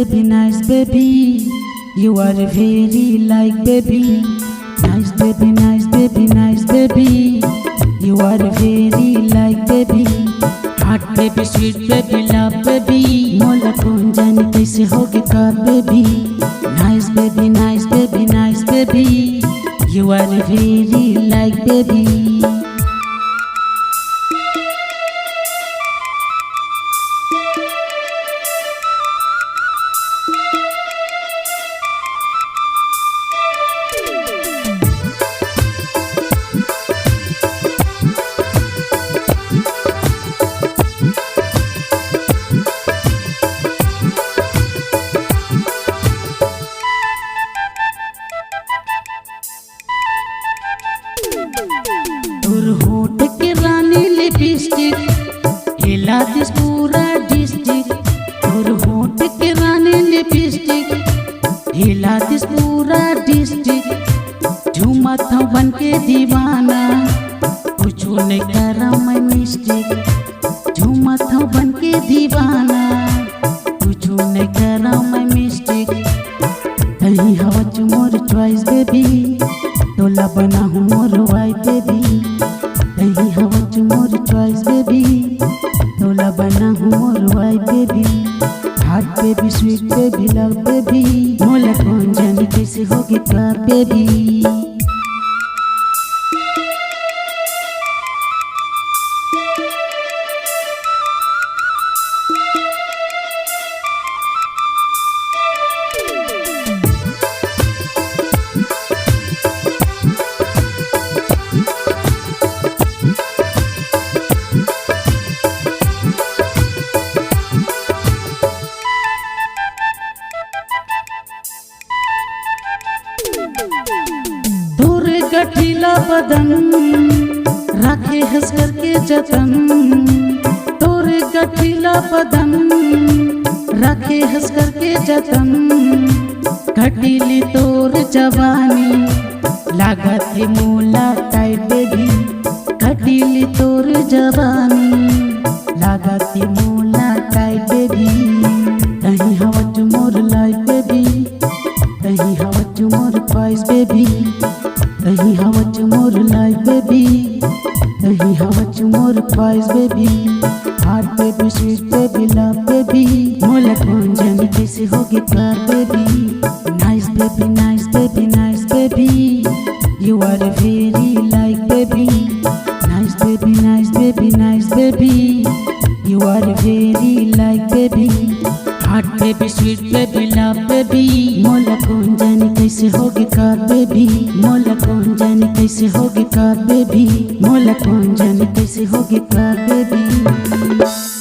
nice baby. You are very like baby. Nice baby, nice baby, nice baby. You are very like baby. Hot baby, sweet baby, love baby. मोला कौन जाने कैसे होगी का baby. Nice baby, nice baby, nice baby. You are very like baby. तोर होठ के रानी lipstick हिला दिस पूरा डिस्ट्रिक्ट। तोर होठ के रानी लिपस्टिक हिला दिस पूरा डिस्ट्रिक्ट। झूमा था बन के दीवाना कुछ नहीं करा मैं मिस्टेक। झूमा था बन के दीवाना कुछ नहीं करा मैं मिस्टेक। कहीं हवा मोर चॉइस बेबी तोला बना हूँ मोर वाई बेबी। कहीं हवा मोर चॉइस बेबी तोला बना हूँ मोर वाई baby. Heart baby, sweet baby, love baby. मोला कौन जाने कैसे होगी का बेबी। गठीला बदन रखे हंस करके जतन। तोरे गठीला बदन रखे हंस करके जतन। घटीली तोर जवानी लागत है मोला टाइट बेबी। घटीली तोर जवानी लागत है मोला टाइट बेबी। कहीं हवा मोर लाइफ बेबी। कहीं हवा मोर ख्वाहिश बेबी। कहीं हवा मोर लाइफ बेबी। कहीं हवा मोर ख्वाहिश baby. Heart baby, sweet baby, love baby. मोला कौन जाने कैसे होगी का baby. Nice baby, nice baby, nice baby. You are very like baby. Nice baby, nice baby, nice baby. You are very like baby. Heart baby, sweet baby, love baby. मोला कौन जाने कैसे होगी का बेबी। मोला कौन जाने कैसे होगी का बेबी। मोला कौन जाने कैसे होगी का बेबी।